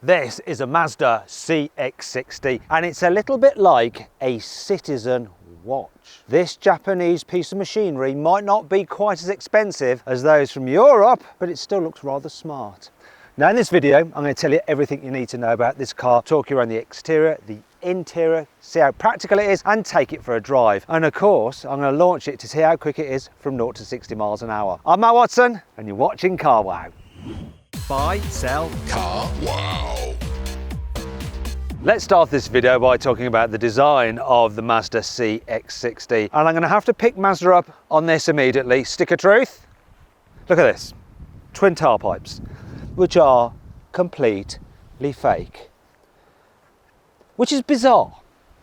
This is a Mazda CX-60 and it's a little bit like a citizen watch. This Japanese piece of machinery might not be quite as expensive as those from Europe, but it still looks rather smart. Now in this video, I'm going to tell you everything you need to know about this car, talk you around the exterior, the interior, see how practical it is and take it for a drive. And of course, I'm going to launch it to see how quick it is from 0 to 60 miles an hour. I'm Matt Watson and you're watching Carwow. Buy, sell, Carwow. Let's start this video by talking about the design of the Mazda CX-60. And I'm going to have to pick Mazda up on this immediately. Stick of truth. Look at this. Twin tailpipes, which are completely fake. Which is bizarre,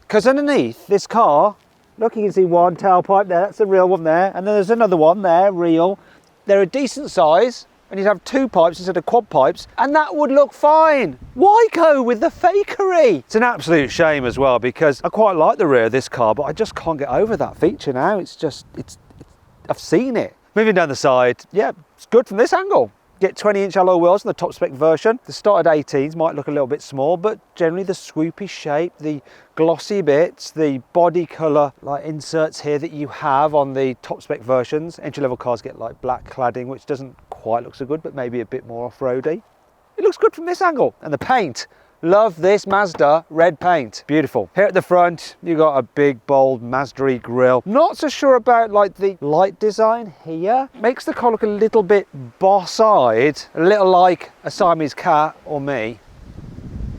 because underneath this car, look, you can see one tailpipe there, that's the real one there, and then there's another one there, real. They're a decent size, and you'd have two pipes instead of quad pipes, and that would look fine. Why go with the fakery? It's an absolute shame as well, because I quite like the rear of this car, but I just can't get over that feature now. I've seen it. Moving down the side, yeah, it's good from this angle. Get 20-inch alloy wheels in the top spec version. The started 18s might look a little bit small, but generally the swoopy shape, the glossy bits, the body colour like inserts here that you have on the top spec versions. Entry-level cars get like black cladding, which doesn't quite look so good, but maybe a bit more off-roady. It looks good from this angle. And the paint. Love this Mazda red paint. Beautiful. Here at the front, you got a big, bold Mazda grille. Not so sure about like the light design here. Makes the car look a little bit boss-eyed, a little like a Siamese cat or me.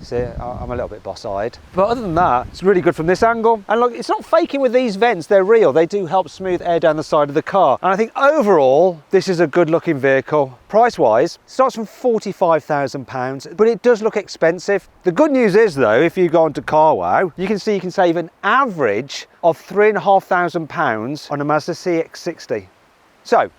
See, I'm a little bit boss-eyed. But other than that, it's really good from this angle. And look, it's not faking with these vents, they're real. They do help smooth air down the side of the car. And I think overall, this is a good looking vehicle. Price-wise, starts from £45,000, but it does look expensive. The good news is though, if you go onto Carwow, you can see you can save an average of £3,500 on a Mazda CX-60. So,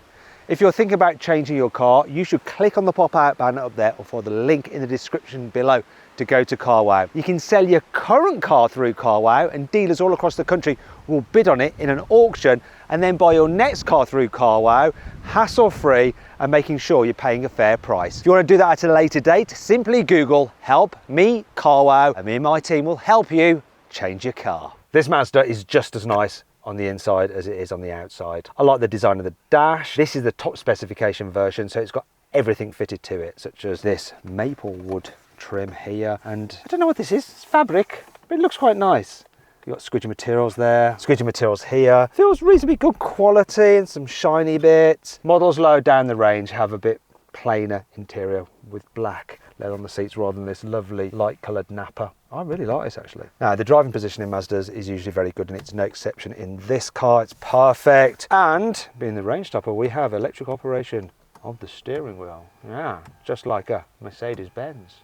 if you're thinking about changing your car, you should click on the pop-out banner up there or follow the link in the description below to go to Carwow. You can sell your current car through Carwow and dealers all across the country will bid on it in an auction and then buy your next car through Carwow, hassle-free and making sure you're paying a fair price. If you want to do that at a later date, simply Google "Help Me Carwow" and me and my team will help you change your car. This Mazda is just as nice on the inside as it is on the outside. I like the design of the dash. This is the top specification version, so it's got everything fitted to it, such as this maple wood trim here, and I don't know what this is, it's fabric, but it looks quite nice. You've got squidgy materials there, squidgy materials here. Feels reasonably good quality and some shiny bits. Models lower down the range have a bit plainer interior with black leather on the seats rather than this lovely light coloured Nappa. I really like this actually. Now the driving position in Mazdas is usually very good and it's no exception in this car. It's perfect, and being the range topper we have electric operation of the steering wheel. Yeah, just like a Mercedes-Benz.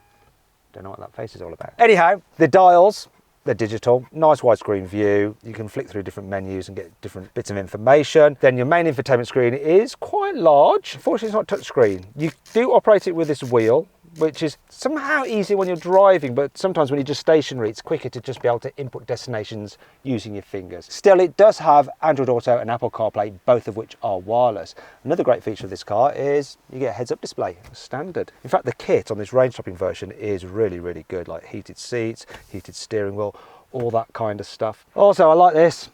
Don't know what that face is all about. Anyhow, the dials, they're digital, nice widescreen view. You can flick through different menus and get different bits of information. Then your main infotainment screen is quite large. Unfortunately, it's not touchscreen. You do operate it with this wheel, which is somehow easy when you're driving, but sometimes when you're just stationary, it's quicker to just be able to input destinations using your fingers. Still, it does have Android Auto and Apple CarPlay, both of which are wireless. Another great feature of this car is you get a heads-up display, standard. In fact, the kit on this range-topping version is really, really good, like heated seats, heated steering wheel, all that kind of stuff. Also, I like this.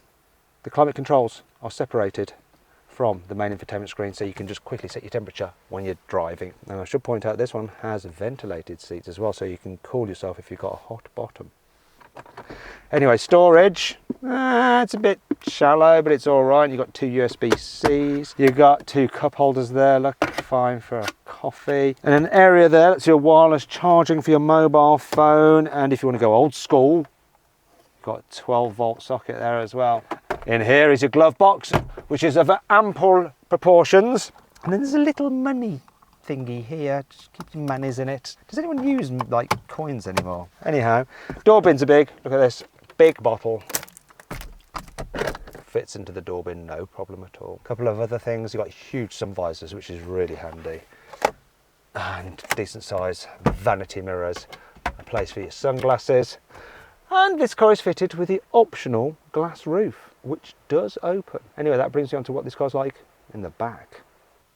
The climate controls are separated from the main infotainment screen, so you can just quickly set your temperature when you're driving. And I should point out this one has ventilated seats as well, so you can cool yourself if you've got a hot bottom. Anyway, storage, it's a bit shallow, but it's all right. You've got two USB-Cs. You've got two cup holders there, look, fine for a coffee. And an area there, that's your wireless charging for your mobile phone. And if you want to go old school, you've got a 12-volt socket there as well. In here is your glove box, which is of ample proportions. And then there's a little money thingy here, just keep your monies in it. Does anyone use like coins anymore? Anyhow, door bins are big. Look at this, big bottle. Fits into the door bin, no problem at all. A couple of other things, you've got huge sun visors, which is really handy. And decent size vanity mirrors, a place for your sunglasses. And this car is fitted with the optional glass roof, which does open. Anyway, that brings me on to what this car's like in the back.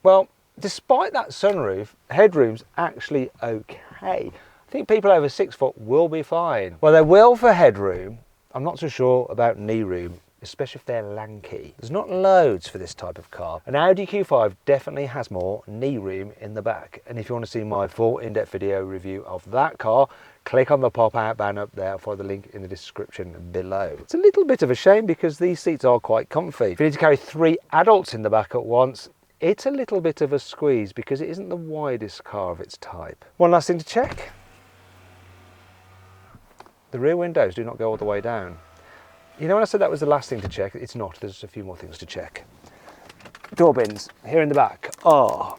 Well, despite that sunroof, headroom's actually okay. I think people over 6 foot will be fine. Well, they will for headroom. I'm not so sure about knee room, especially if they're lanky. There's not loads for this type of car. An Audi Q5 definitely has more knee room in the back. And if you want to see my full in-depth video review of that car, click on the pop-out banner up there, follow the link in the description below. It's a little bit of a shame because these seats are quite comfy. If you need to carry 3 adults in the back at once, it's a little bit of a squeeze because it isn't the widest car of its type. One last thing to check. The rear windows do not go all the way down. You know when I said that was the last thing to check? It's not, there's a few more things to check. Door bins, here in the back, are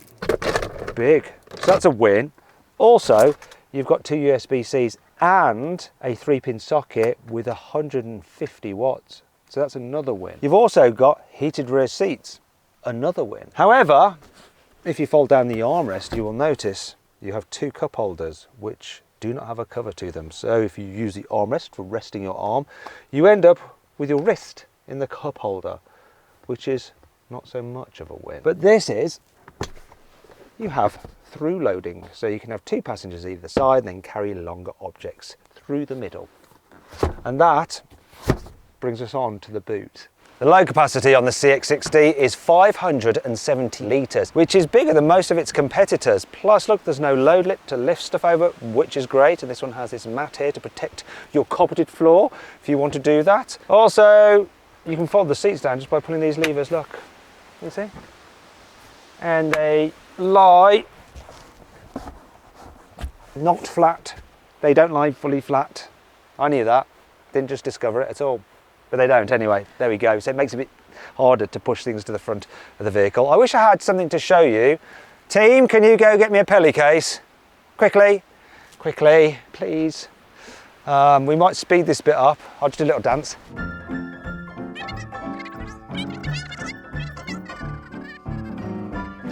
big. So that's a win. Also, you've got 2 USB-Cs and a 3-pin socket with 150 watts. So that's another win. You've also got heated rear seats, another win. However, if you fold down the armrest, you will notice you have 2 cup holders, which do not have a cover to them. So if you use the armrest for resting your arm, you end up with your wrist in the cup holder, which is not so much of a win. But this is, you have through loading, so you can have 2 passengers either side and then carry longer objects through the middle. And that brings us on to the boot. The load capacity on the CX-60 is 570 litres, which is bigger than most of its competitors. Plus, look, there's no load lip to lift stuff over, which is great. And this one has this mat here to protect your carpeted floor if you want to do that. Also, you can fold the seats down just by pulling these levers, look. You see? And they lie not flat. They don't lie fully flat. I knew that. Didn't just discover it at all. But they don't anyway. There we go. So it makes it a bit harder to push things to the front of the vehicle. I wish I had something to show you. Team, can you go get me a pilly case? Quickly, quickly, please. We might speed this bit up. I'll just do a little dance.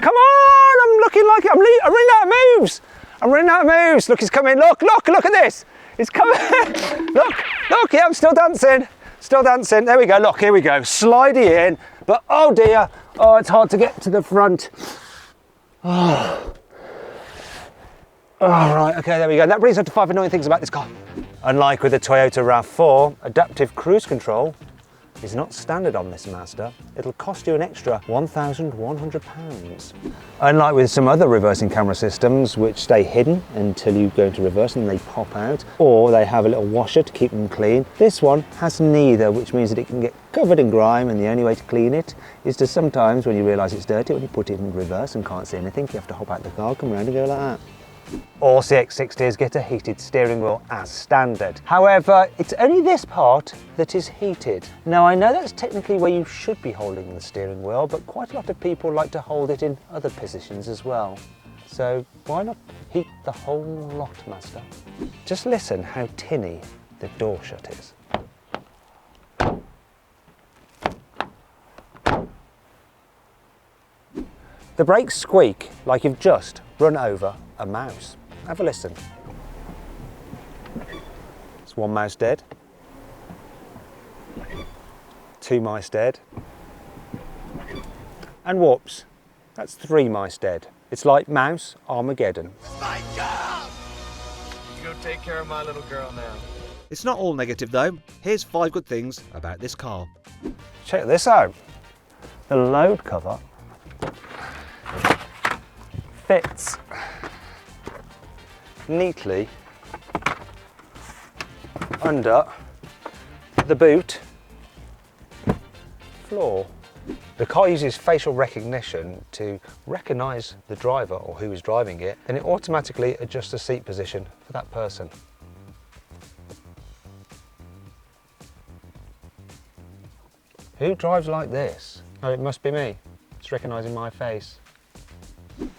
Come on, I'm looking like it. I'm running out of moves. I'm running out of moves. Look, he's coming. Look at this. He's coming. look, yeah, I'm still dancing. Still dancing. There we go. Look, here we go. Slidey in. But oh dear. Oh, it's hard to get to the front. Oh. Oh, right. Okay, there we go. That brings us to 5 annoying things about this car. Unlike with the Toyota RAV4, adaptive cruise control is not standard on this Mazda. It'll cost you an extra £1,100. Unlike with some other reversing camera systems, which stay hidden until you go into reverse and they pop out, or they have a little washer to keep them clean, this one has neither, which means that it can get covered in grime, and the only way to clean it is to sometimes, when you realise it's dirty, when you put it in reverse and can't see anything, you have to hop out the car, come around and go like that. All CX-60s get a heated steering wheel as standard. However, it's only this part that is heated. Now, I know that's technically where you should be holding the steering wheel, but quite a lot of people like to hold it in other positions as well. So why not heat the whole lot, Mazda? Just listen how tinny the door shut is. The brakes squeak like you've just run over a mouse. Have a listen. It's 1 mouse dead. 2 mice dead. And whoops, that's 3 mice dead. It's like Mouse Armageddon. My girl! You go take care of my little girl now. It's not all negative though. Here's 5 good things about this car. Check this out. The load cover fits neatly under the boot floor. The car uses facial recognition to recognise the driver or who is driving it, and it automatically adjusts the seat position for that person. Who drives like this? Oh, it must be me. It's recognising my face.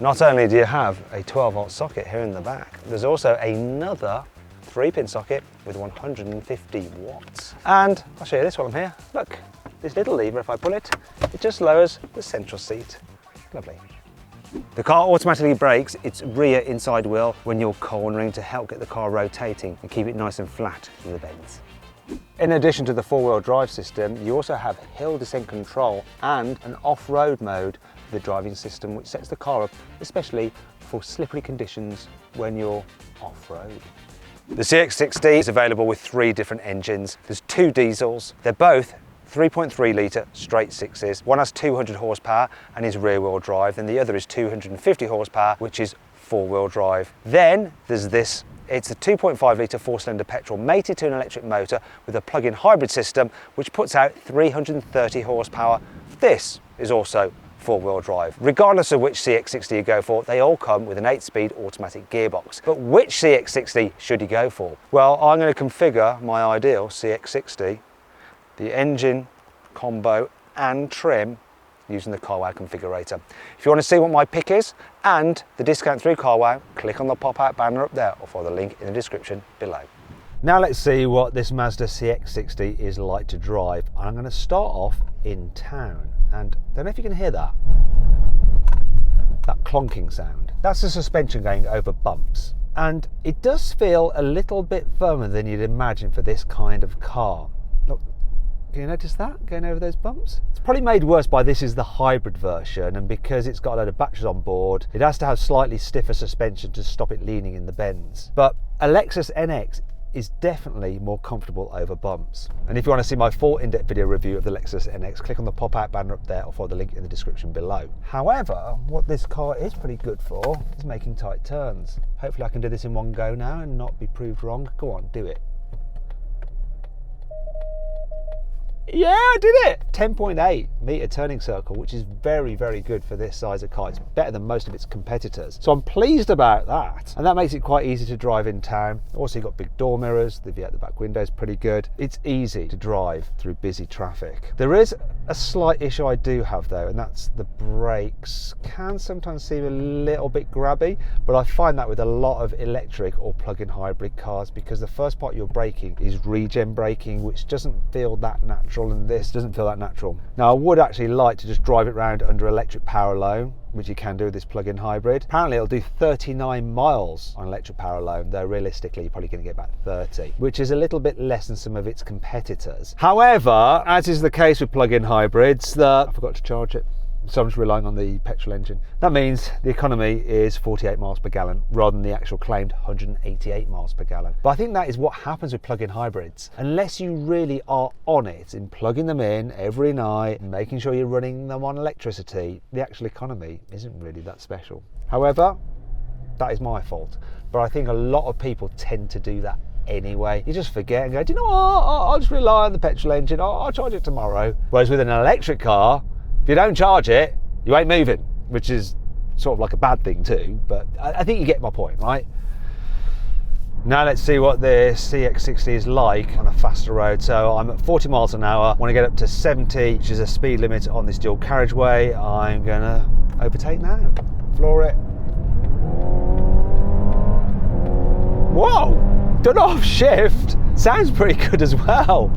Not only do you have a 12-volt socket here in the back, there's also another 3-pin socket with 150 watts. And I'll show you this while I'm here. Look, this little lever, if I pull it, it just lowers the central seat. Lovely. The car automatically brakes its rear inside wheel when you're cornering to help get the car rotating and keep it nice and flat in the bends. In addition to the 4-wheel drive system, you also have hill descent control and an off-road mode the driving system, which sets the car up especially for slippery conditions when you're off-road. The CX-60 is available with 3 different engines. There's 2 diesels. They're both 3.3 litre straight sixes. One has 200 horsepower and is rear-wheel drive, and the other is 250 horsepower, which is four-wheel drive. Then there's this. It's a 2.5 litre 4-cylinder petrol mated to an electric motor with a plug-in hybrid system, which puts out 330 horsepower. This is also four-wheel drive. Regardless of which CX-60 you go for, they all come with an 8-speed automatic gearbox. But which CX-60 should you go for? Well, I'm going to configure my ideal CX-60, the engine, combo and trim using the carwow configurator. If you want to see what my pick is and the discount through carwow, click on the pop-out banner up there or follow the link in the description below. Now let's see what this Mazda CX-60 is like to drive. I'm going to start off in town, and I don't know if you can hear that clonking sound. That's the suspension going over bumps, and it does feel a little bit firmer than you'd imagine for this kind of car. Look, can you notice that going over those bumps? It's probably made worse by this is the hybrid version, and because it's got a load of batteries on board, it has to have slightly stiffer suspension to stop it leaning in the bends. But a Lexus NX is definitely more comfortable over bumps. And if you want to see my full in-depth video review of the Lexus NX, click on the pop-out banner up there or follow the link in the description below. However, what this car is pretty good for is making tight turns. Hopefully I can do this in one go now and not be proved wrong. Go on, do it. Yeah, I did it! 10.8 metre turning circle, which is very, very good for this size of car. It's better than most of its competitors. So I'm pleased about that. And that makes it quite easy to drive in town. Also, you've got big door mirrors. The view out the back window is pretty good. It's easy to drive through busy traffic. There is a slight issue I do have though, and that's the brakes can sometimes seem a little bit grabby, but I find that with a lot of electric or plug-in hybrid cars, because the first part you're braking is regen braking, which doesn't feel that natural, and this doesn't feel that natural. Now I would actually like to just drive it around under electric power alone, which you can do with this plug-in hybrid. Apparently it'll do 39 miles on electric power alone, though realistically you're probably going to get about 30, which is a little bit less than some of its competitors. However, as is the case with plug-in hybrids, I forgot to charge it, so I'm just relying on the petrol engine. That means the economy is 48 miles per gallon rather than the actual claimed 188 miles per gallon. But I think that is what happens with plug-in hybrids. Unless you really are on it in plugging them in every night, making sure you're running them on electricity, the actual economy isn't really that special. However, that is my fault. But I think a lot of people tend to do that anyway. You just forget and go, do you know what, I'll just rely on the petrol engine, I'll charge it tomorrow. Whereas with an electric car, if you don't charge it, you ain't moving, which is sort of like a bad thing too, but I think you get my point, right? Now let's see what the CX-60 is like on a faster road. So I'm at 40 miles an hour, I want to get up to 70, which is a speed limit on this dual carriageway. I'm gonna overtake now, floor it. Whoa, done off shift, sounds pretty good as well.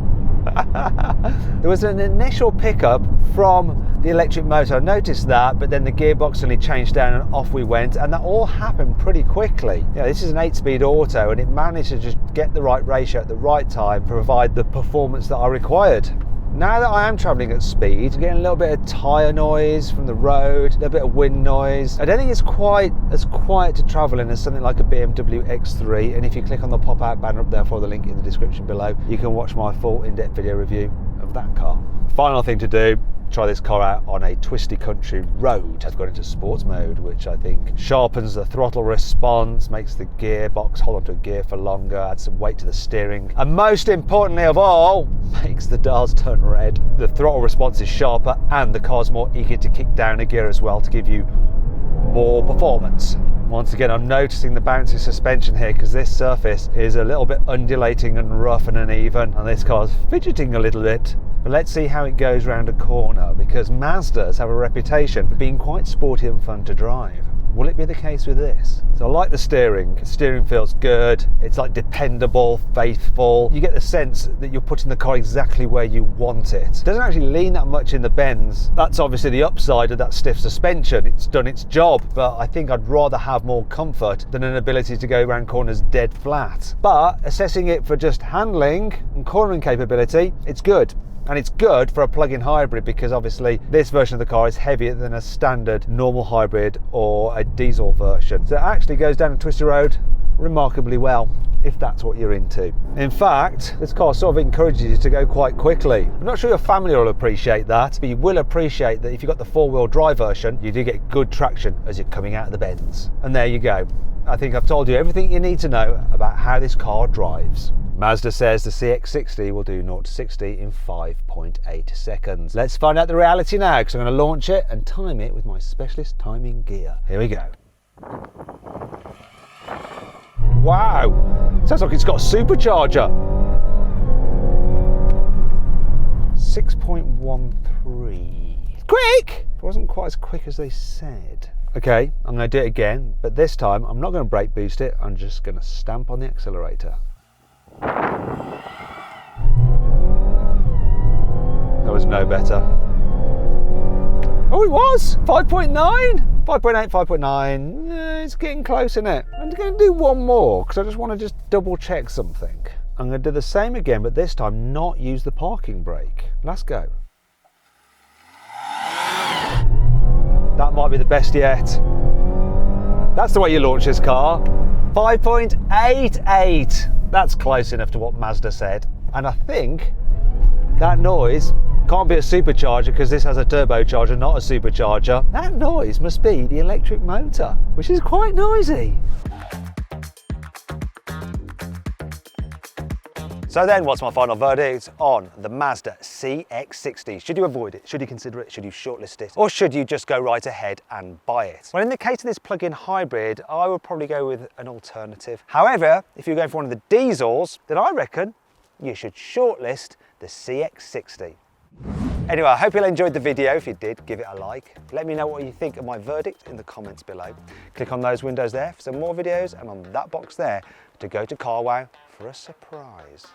There was an initial pickup from the electric motor, I noticed that, but then the gearbox suddenly changed down and off we went, and that all happened pretty quickly. You know, this is an 8-speed auto and it managed to just get the right ratio at the right time, provide the performance that I required. Now that I am travelling at speed, I'm getting a little bit of tyre noise from the road, a little bit of wind noise. I don't think it's quite as quiet to travel in as something like a BMW X3, and if you click on the pop-out banner up there for the link in the description below, you can watch my full in-depth video review of that car. Final thing to do, try this car out on a twisty country road. I've got into sports mode, which I think sharpens the throttle response, makes the gearbox hold onto a gear for longer, adds some weight to the steering, and most importantly of all, makes the dials turn red. The throttle response is sharper and the car's more eager to kick down a gear as well to give you more performance. Once again, I'm noticing the bouncy suspension here because this surface is a little bit undulating and rough and uneven, and this car's fidgeting a little bit. But let's see how it goes round a corner, because Mazdas have a reputation for being quite sporty and fun to drive. Will it be the case with this? So I like the steering. The steering feels good. It's like dependable, faithful. You get the sense that you're putting the car exactly where you want it. It doesn't actually lean that much in the bends. That's obviously the upside of that stiff suspension. It's done its job, but I think I'd rather have more comfort than an ability to go around corners dead flat. But assessing it for just handling and cornering capability, it's good. And it's good for a plug-in hybrid because obviously this version of the car is heavier than a standard normal hybrid or a diesel version. So it actually goes down a twisty road remarkably well, if that's what you're into. In fact, this car sort of encourages you to go quite quickly. I'm not sure your family will appreciate that, but you will appreciate that if you've got the four-wheel drive version, you do get good traction as you're coming out of the bends. And there you go. I think I've told you everything you need to know about how this car drives. Mazda says the CX-60 will do 0 to 60 in 5.8 seconds. Let's find out the reality now, because I'm going to launch it and time it with my specialist timing gear. Here we go. Wow, sounds like it's got a supercharger. 6.13. Quick! It wasn't quite as quick as they said. Okay, I'm going to do it again, but this time I'm not going to brake boost it, I'm just going to stamp on the accelerator. That was no better. Oh, it was! 5.9? 5.8, 5.9. It's getting close, isn't it? I'm going to do one more because I just want to just double check something. I'm going to do the same again, but this time not use the parking brake. Let's go. That might be the best yet. That's the way you launch this car. 5.88. That's close enough to what Mazda said. And I think that noise can't be a supercharger because this has a turbocharger, not a supercharger. That noise must be the electric motor, which is quite noisy. So then, what's my final verdict on the Mazda CX-60? Should you avoid it? Should you consider it? Should you shortlist it? Or should you just go right ahead and buy it? Well, in the case of this plug-in hybrid, I would probably go with an alternative. However, if you're going for one of the diesels, then I reckon you should shortlist the CX-60. Anyway, I hope you enjoyed the video. If you did, give it a like. Let me know what you think of my verdict in the comments below. Click on those windows there for some more videos and on that box there to go to CarWow for a surprise.